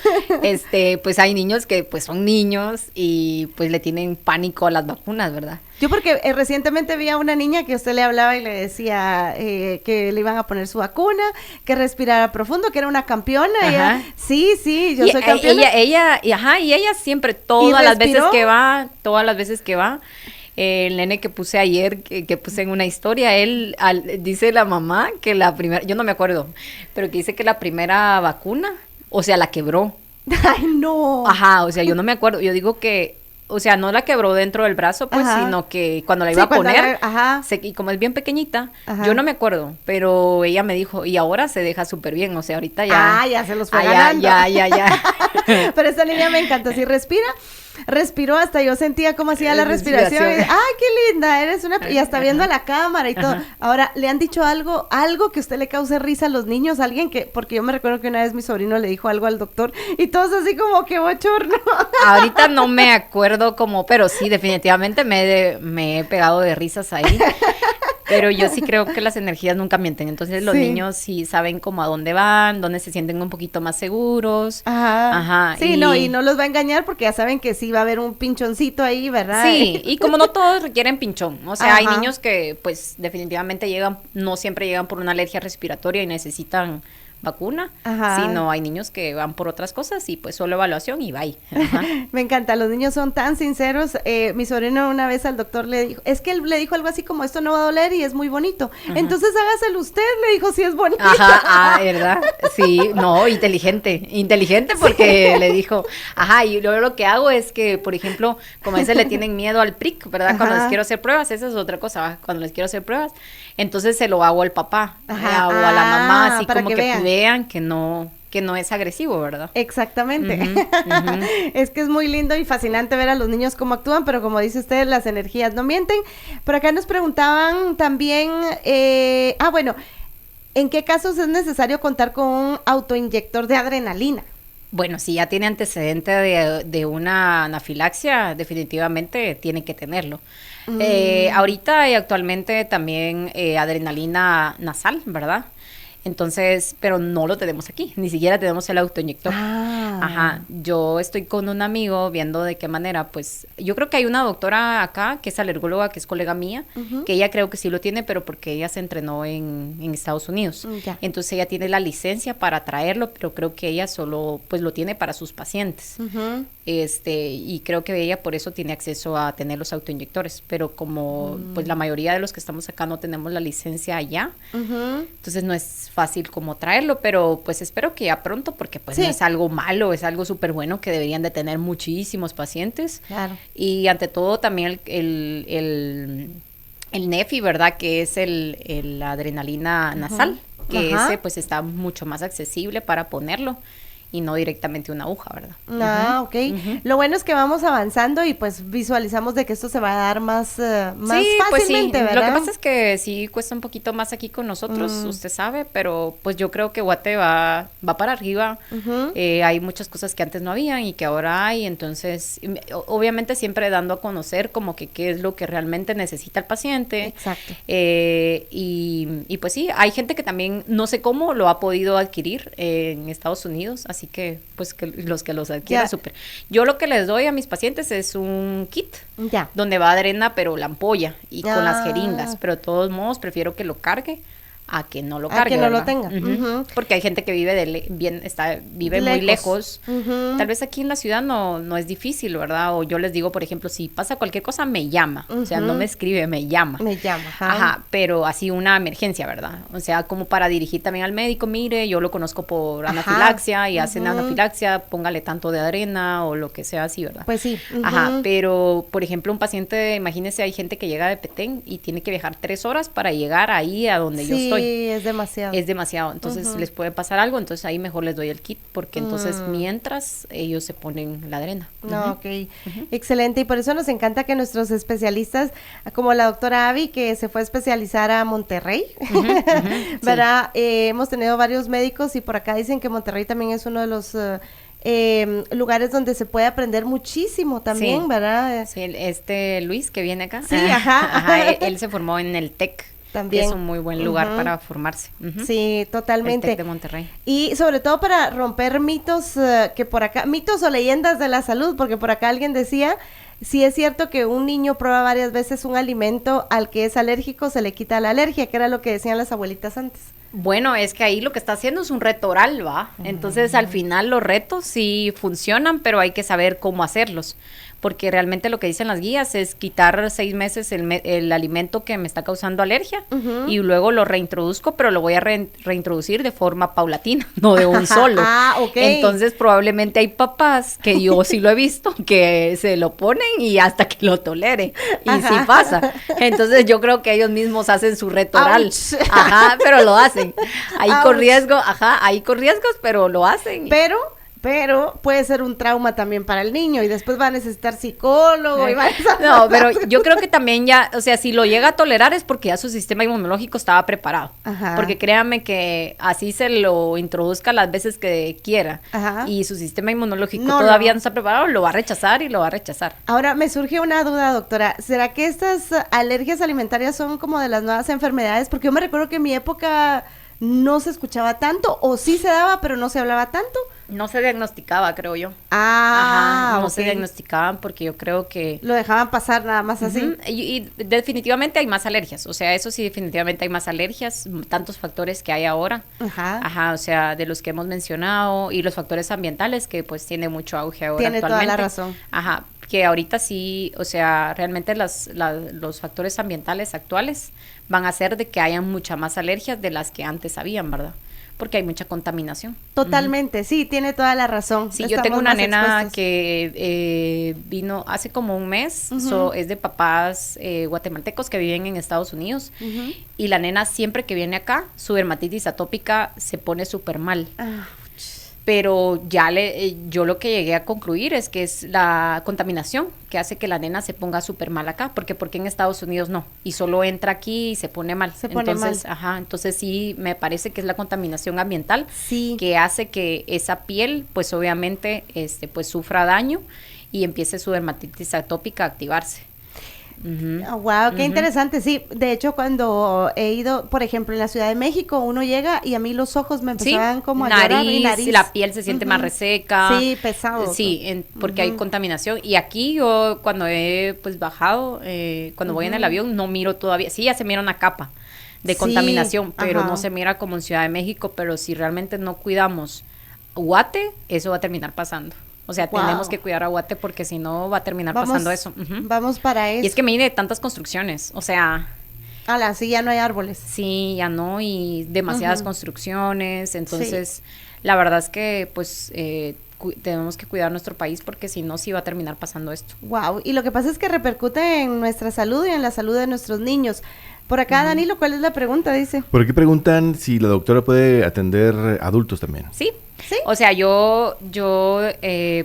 Speaker 3: pues hay niños que pues son niños y pues le tienen pánico a las vacunas, ¿verdad?
Speaker 2: Yo porque recientemente vi a una niña que usted le hablaba y le decía que le iban a poner su vacuna, que respirara profundo, que era una campeona. Ella, sí, yo soy campeona.
Speaker 3: Y ella siempre, todas las veces que va, el nene que puse ayer, que puse en una historia, dice la mamá que la primera, yo no me acuerdo, pero que dice que la primera vacuna, o sea, la quebró.
Speaker 2: Ay, no.
Speaker 3: O sea, yo no me acuerdo, yo digo que, o sea, no la quebró dentro del brazo, pues, sino que cuando la iba a poner, y como es bien pequeñita, yo no me acuerdo, pero ella me dijo, y ahora se deja súper bien, o sea, ahorita ya.
Speaker 2: Ya se los fue ganando.
Speaker 3: Ya.
Speaker 2: Pero esta niña me encantó, si respiró, hasta yo sentía cómo hacía la respiración. Ay, qué linda, eres una... Y hasta viendo a la cámara y todo. Ahora, ¿le han dicho algo que a usted le cause risa a los niños? Alguien que... Porque yo me recuerdo que una vez mi sobrino le dijo algo al doctor y todos así como que bochorno.
Speaker 3: Ahorita no me acuerdo pero sí, definitivamente me he pegado de risas ahí. Pero yo sí creo que las energías nunca mienten. Entonces los niños sí saben como a dónde van, dónde se sienten un poquito más seguros.
Speaker 2: Sí, y no los va a engañar porque ya saben que sí va a haber un pinchoncito ahí, ¿verdad?
Speaker 3: Sí, y como no todos requieren pinchón. O sea, hay niños que pues definitivamente no siempre llegan por una alergia respiratoria y necesitan vacuna, sino hay niños que van por otras cosas y pues solo evaluación y bye.
Speaker 2: Me encanta, los niños son tan sinceros. Mi sobrino una vez al doctor le dijo, es que él le dijo algo así como, esto no va a doler y es muy bonito, entonces hágaselo usted, le dijo, si es bonito.
Speaker 3: ¿Verdad? Sí, no, inteligente porque le dijo, y luego lo que hago es que, por ejemplo, como a veces le tienen miedo al prick, ¿verdad? Cuando les quiero hacer pruebas, esa es otra cosa, cuando les quiero hacer pruebas, entonces se lo hago al papá, o a la mamá, así como que vean que no es agresivo, ¿verdad?
Speaker 2: Exactamente. Es que es muy lindo y fascinante ver a los niños cómo actúan, pero como dice usted, las energías no mienten. Por acá nos preguntaban también, bueno, ¿en qué casos es necesario contar con un autoinyector de adrenalina?
Speaker 3: Bueno, si ya tiene antecedente de una anafilaxia, definitivamente tiene que tenerlo. Ahorita y actualmente también adrenalina nasal, ¿verdad? Entonces, pero no lo tenemos aquí, ni siquiera tenemos el autoinyector. Yo estoy con un amigo viendo de qué manera, pues, yo creo que hay una doctora acá que es alergóloga, que es colega mía, que ella creo que sí lo tiene, pero porque ella se entrenó en Estados Unidos. Entonces ella tiene la licencia para traerlo, pero creo que ella solo, pues, lo tiene para sus pacientes. Y creo que ella por eso tiene acceso a tener los autoinyectores, pero como, pues, la mayoría de los que estamos acá no tenemos la licencia allá, entonces no es fácil como traerlo, pero pues espero que ya pronto, porque pues no es algo malo, es algo súper bueno que deberían de tener muchísimos pacientes.
Speaker 2: Claro.
Speaker 3: Y ante todo también el Neffy, ¿verdad? Que es la adrenalina nasal, que ese pues está mucho más accesible para ponerlo. y no directamente una aguja, ¿verdad?
Speaker 2: Ah, ok. Lo bueno es que vamos avanzando y pues visualizamos de que esto se va a dar más fácilmente, ¿verdad?
Speaker 3: Lo que pasa es que sí cuesta un poquito más aquí con nosotros, usted sabe, pero pues yo creo que Guate va para arriba. Hay muchas cosas que antes no habían y que ahora hay, entonces obviamente siempre dando a conocer como que qué es lo que realmente necesita el paciente.
Speaker 2: Exacto.
Speaker 3: Y pues sí, hay gente que también no sé cómo lo ha podido adquirir en Estados Unidos, así que pues que los adquieran súper. Yo lo que les doy a mis pacientes es un kit donde va drena pero la ampolla y con las jeringas, pero de todos modos prefiero que lo cargue a que no lo cargue,
Speaker 2: que no
Speaker 3: ¿verdad?
Speaker 2: lo tenga.
Speaker 3: Porque hay gente que vive vive muy lejos. Tal vez aquí en la ciudad no es difícil, ¿verdad? O yo les digo, por ejemplo, si pasa cualquier cosa, me llama. O sea, no me escribe, me llama. Ajá, pero así una emergencia, ¿verdad? O sea, como para dirigir también al médico, mire, yo lo conozco por anafilaxia y hacen anafilaxia, póngale tanto de arena o lo que sea así, ¿verdad?
Speaker 2: Pues sí.
Speaker 3: Ajá, pero, por ejemplo, un paciente, imagínese, hay gente que llega de Petén y tiene que viajar 3 horas para llegar ahí a donde yo estoy.
Speaker 2: Sí, es demasiado.
Speaker 3: Es demasiado, entonces les puede pasar algo, entonces ahí mejor les doy el kit, porque entonces mientras ellos se ponen la drena.
Speaker 2: No, ok, excelente, y por eso nos encanta que nuestros especialistas, como la doctora Abby, que se fue a especializar a Monterrey, ¿verdad? Hemos tenido varios médicos y por acá dicen que Monterrey también es uno de los lugares donde se puede aprender muchísimo también, ¿verdad?
Speaker 3: Sí, Luis que viene acá.
Speaker 2: Sí, ajá.
Speaker 3: Él se formó en el TEC.
Speaker 2: También.
Speaker 3: Es un muy buen lugar para formarse.
Speaker 2: Sí, totalmente.
Speaker 3: El TEC de Monterrey.
Speaker 2: Y sobre todo para romper mitos que por acá, mitos o leyendas de la salud, porque por acá alguien decía, sí es cierto que un niño prueba varias veces un alimento al que es alérgico, se le quita la alergia, que era lo que decían las abuelitas antes.
Speaker 3: Bueno, es que ahí lo que está haciendo es un reto oral, ¿va? Entonces, al final los retos sí funcionan, pero hay que saber cómo hacerlos, porque realmente lo que dicen las guías es quitar 6 meses el alimento que me está causando alergia y luego lo reintroduzco, pero lo voy a reintroducir de forma paulatina, no de un solo.
Speaker 2: Ok.
Speaker 3: Entonces, probablemente hay papás, que yo sí lo he visto, que se lo ponen y hasta que lo tolere, y sí pasa. Entonces, yo creo que ellos mismos hacen su reto oral. Ajá, pero lo hacen. Ahí con riesgos, pero lo hacen.
Speaker 2: Pero puede ser un trauma también para el niño y después va a necesitar psicólogo y va a...
Speaker 3: No, pero yo creo que también ya, o sea, si lo llega a tolerar es porque ya su sistema inmunológico estaba preparado. Porque créanme que así se lo introduzca las veces que quiera y su sistema inmunológico todavía no está preparado, lo va a rechazar y lo va a rechazar.
Speaker 2: Ahora, me surge una duda, doctora. ¿Será que estas alergias alimentarias son como de las nuevas enfermedades? Porque yo me recuerdo que en mi época no se escuchaba tanto, o sí se daba, pero no se hablaba tanto.
Speaker 3: No se diagnosticaba, creo yo. No se diagnosticaban porque yo creo que...
Speaker 2: Lo dejaban pasar nada más así.
Speaker 3: Y definitivamente hay más alergias, o sea, eso sí, definitivamente hay más alergias, tantos factores que hay ahora. O sea, de los que hemos mencionado, y los factores ambientales que pues tiene mucho auge ahora
Speaker 2: actualmente. Tiene toda la razón.
Speaker 3: Que ahorita sí, o sea, realmente los factores ambientales actuales van a hacer de que hayan mucha más alergias de las que antes habían, ¿verdad? Porque hay mucha contaminación.
Speaker 2: Totalmente, sí, tiene toda la razón.
Speaker 3: Sí, yo tengo una nena que vino hace como un mes, es de papás guatemaltecos que viven en Estados Unidos, y la nena siempre que viene acá, su dermatitis atópica se pone súper mal. Pero yo lo que llegué a concluir es que es la contaminación que hace que la nena se ponga súper mal acá, porque en Estados Unidos no, y solo entra aquí y se pone mal. Entonces sí, me parece que es la contaminación ambiental que hace que esa piel, pues obviamente, pues sufra daño y empiece su dermatitis atópica a activarse.
Speaker 2: Wow, qué interesante. Sí, de hecho cuando he ido, por ejemplo, en la Ciudad de México, uno llega y a mí los ojos me empezaban como a llorar, mi nariz,
Speaker 3: la piel se siente más reseca.
Speaker 2: Sí, pesado.
Speaker 3: Sí, porque hay contaminación. Y aquí yo cuando he pues bajado, cuando voy en el avión, no miro todavía. Sí, ya se mira una capa de contaminación, pero no se mira como en Ciudad de México. Pero si realmente no cuidamos Guate, eso va a terminar pasando. O sea, tenemos que cuidar a Guate porque si no va a terminar pasando eso.
Speaker 2: Vamos para eso.
Speaker 3: Y es que mire, tantas construcciones, o sea...
Speaker 2: sí, ya no hay árboles.
Speaker 3: Sí, ya no, y demasiadas construcciones, entonces la verdad es que pues tenemos que cuidar nuestro país porque si no, sí va a terminar pasando esto. Wow,
Speaker 2: y lo que pasa es que repercute en nuestra salud y en la salud de nuestros niños. Por acá, Danilo, ¿cuál es la pregunta? Dice.
Speaker 4: Por aquí preguntan si la doctora puede atender adultos también.
Speaker 3: Sí,
Speaker 2: ¿Sí?
Speaker 3: O sea, yo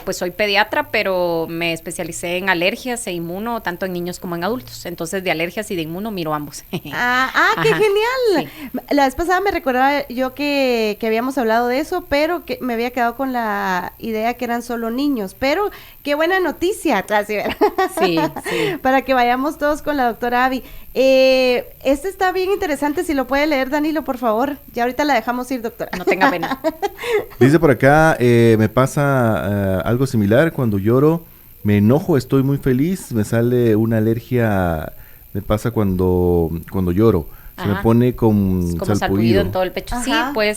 Speaker 3: pues soy pediatra, pero me especialicé en alergias e inmuno, tanto en niños como en adultos. Entonces, de alergias y de inmuno miro ambos.
Speaker 2: ¡Qué
Speaker 3: Ajá.
Speaker 2: genial!
Speaker 3: Sí.
Speaker 2: La vez pasada me recordaba yo que habíamos hablado de eso, pero que me había quedado con la idea que eran solo niños. Pero qué buena noticia, casi, ¿verdad?
Speaker 3: Sí, sí.
Speaker 2: Para que vayamos todos con la doctora Abby. Este está bien interesante, si lo puede leer Danilo, por favor. Ya ahorita la dejamos ir, doctora.
Speaker 3: No tenga pena.
Speaker 4: Dice por acá, me pasa algo similar. Cuando lloro, me enojo, estoy muy feliz, me sale una alergia, me pasa cuando lloro. Se me
Speaker 3: Ajá.
Speaker 4: pone con
Speaker 3: Como salpullido
Speaker 4: salpullido
Speaker 3: en todo el pecho.
Speaker 2: Ajá.
Speaker 3: Sí, puede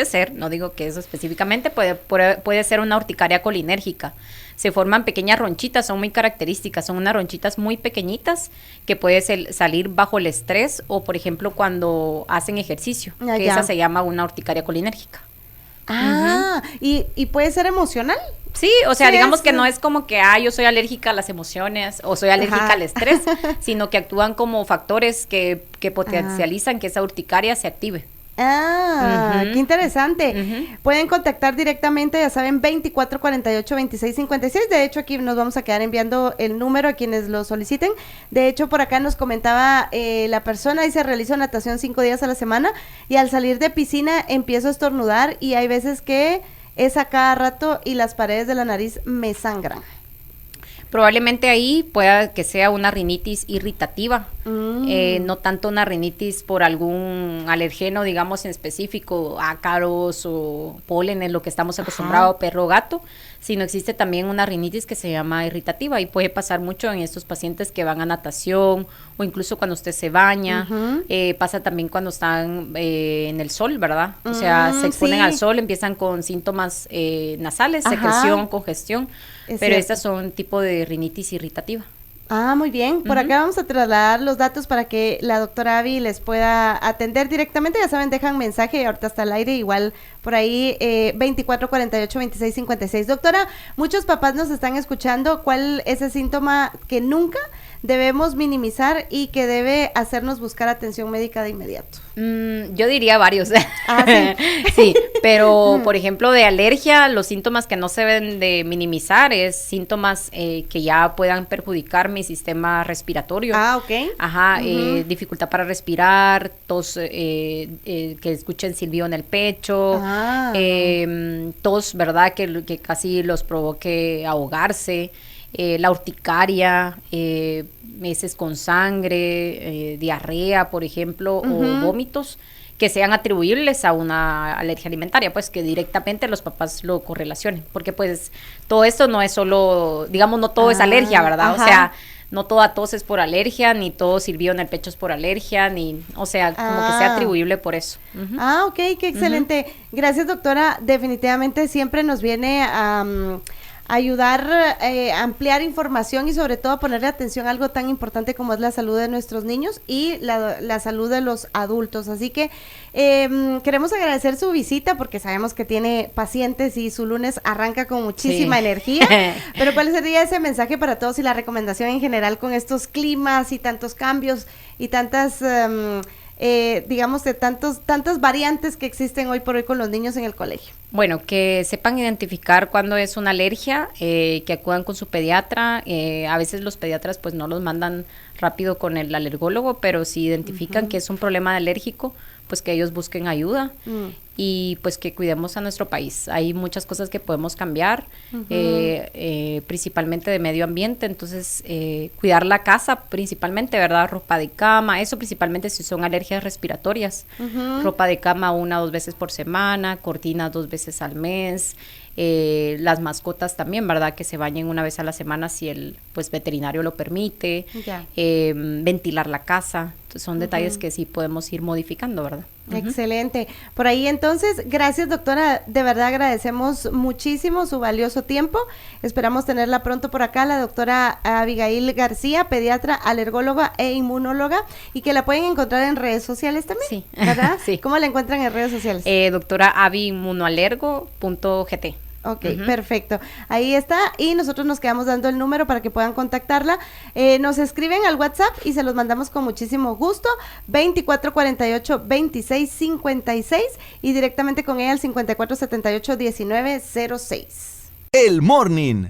Speaker 3: ser, no digo que eso específicamente, puede ser una urticaria colinérgica. Se forman pequeñas ronchitas, son muy características, son unas ronchitas muy pequeñitas que puede salir bajo el estrés o, por ejemplo, cuando hacen ejercicio,
Speaker 2: Ah,
Speaker 3: que
Speaker 2: ya.
Speaker 3: esa se llama una urticaria colinérgica.
Speaker 2: ¿Y puede ser emocional?
Speaker 3: Sí, o sea,
Speaker 2: Sí,
Speaker 3: digamos que
Speaker 2: es-
Speaker 3: no es como que, yo soy alérgica a las emociones o soy alérgica
Speaker 2: Ajá.
Speaker 3: al estrés, sino que actúan como factores que potencializan que esa urticaria se active. Ujú.
Speaker 2: Qué interesante.
Speaker 3: Ujú.
Speaker 2: Pueden contactar directamente, ya saben, 2448-2656. De hecho, aquí nos vamos a quedar enviando el número a quienes lo soliciten. De hecho, por acá nos comentaba la persona, dice, realizo natación 5 días a la semana y al salir de piscina empiezo a estornudar y hay veces que es a cada rato y las paredes de la nariz me sangran.
Speaker 3: Probablemente ahí pueda que sea una rinitis irritativa,
Speaker 2: Mm.
Speaker 3: no tanto una rinitis por algún alergeno, digamos, en específico, ácaros o pólenes, lo que estamos acostumbrados, perro o gato, sino existe también una rinitis que se llama irritativa y puede pasar mucho en estos pacientes que van a natación o incluso cuando usted se baña.
Speaker 2: Ujú.
Speaker 3: Pasa también cuando están en el sol, ¿verdad? O sea, se exponen
Speaker 2: sí.
Speaker 3: al sol, empiezan con síntomas nasales,
Speaker 2: Ajá.
Speaker 3: secreción, congestión,
Speaker 2: Es
Speaker 3: pero
Speaker 2: cierto.
Speaker 3: estas son tipo de rinitis irritativa.
Speaker 2: Muy bien. Por acá vamos a trasladar los datos para que la doctora Abby les pueda atender directamente. Ya saben, dejan mensaje, ahorita está al aire, igual por ahí, 2448-2656. Doctora, muchos papás nos están escuchando. ¿Cuál es el síntoma que nunca debemos minimizar y que debe hacernos buscar atención médica de inmediato?
Speaker 3: Yo diría varios.
Speaker 2: Sí.
Speaker 3: Sí, pero por ejemplo de alergia, los síntomas que no se deben de minimizar es síntomas que ya puedan perjudicar mi sistema respiratorio.
Speaker 2: Ok.
Speaker 3: Ajá, dificultad para respirar, tos, que escuchen silbido en el pecho, tos, ¿verdad? Que casi los provoque ahogarse, la urticaria, heces con sangre, diarrea, por ejemplo, o vómitos que sean atribuibles a una alergia alimentaria, pues que directamente los papás lo correlacionen, porque pues todo esto no es solo, digamos, no todo es alergia, ¿verdad?
Speaker 2: Ajá.
Speaker 3: O sea, no toda tos es por alergia, ni todo silbido en el pecho es por alergia, ni, o sea, como que sea atribuible por eso. Ujú.
Speaker 2: Ok, qué excelente. Gracias, doctora. Definitivamente siempre nos viene a ayudar a ampliar información y sobre todo a ponerle atención a algo tan importante como es la salud de nuestros niños y la salud de los adultos. Así que queremos agradecer su visita porque sabemos que tiene pacientes y su lunes arranca con muchísima energía. Pero ¿cuál sería ese mensaje para todos y la recomendación en general con estos climas y tantos cambios y tantas... digamos, de tantas variantes que existen hoy por hoy con los niños en el colegio?
Speaker 3: Bueno, que sepan identificar cuándo es una alergia, que acudan con su pediatra. A veces los pediatras pues no los mandan rápido con el alergólogo, pero si identifican que es un problema alérgico, pues que ellos busquen ayuda y pues que cuidemos a nuestro país. Hay muchas cosas que podemos cambiar, principalmente de medio ambiente, entonces cuidar la casa principalmente, ¿verdad? Ropa de cama, eso principalmente si son alergias respiratorias. Ropa de cama 1 o 2 veces por semana, cortinas 2 veces al mes. Las mascotas también, ¿verdad? Que se bañen 1 vez a la semana si el pues veterinario lo permite.
Speaker 2: Ya.
Speaker 3: Ventilar la casa. Entonces, son detalles que sí podemos ir modificando, ¿verdad?
Speaker 2: Excelente. Por ahí entonces, gracias doctora, de verdad agradecemos muchísimo su valioso tiempo. Esperamos tenerla pronto por acá, la doctora Abigail García, pediatra, alergóloga e inmunóloga, y que la pueden encontrar en redes sociales también,
Speaker 3: Sí.
Speaker 2: ¿verdad?
Speaker 3: Sí.
Speaker 2: ¿Cómo la encuentran en redes sociales?
Speaker 3: Doctora abiinmunoalergo.gt.
Speaker 2: Ok, perfecto. Ahí está. Y nosotros nos quedamos dando el número para que puedan contactarla. Nos escriben al WhatsApp y se los mandamos con muchísimo gusto. 2448-2656 y directamente con ella al 5478-1906.
Speaker 1: El Morning.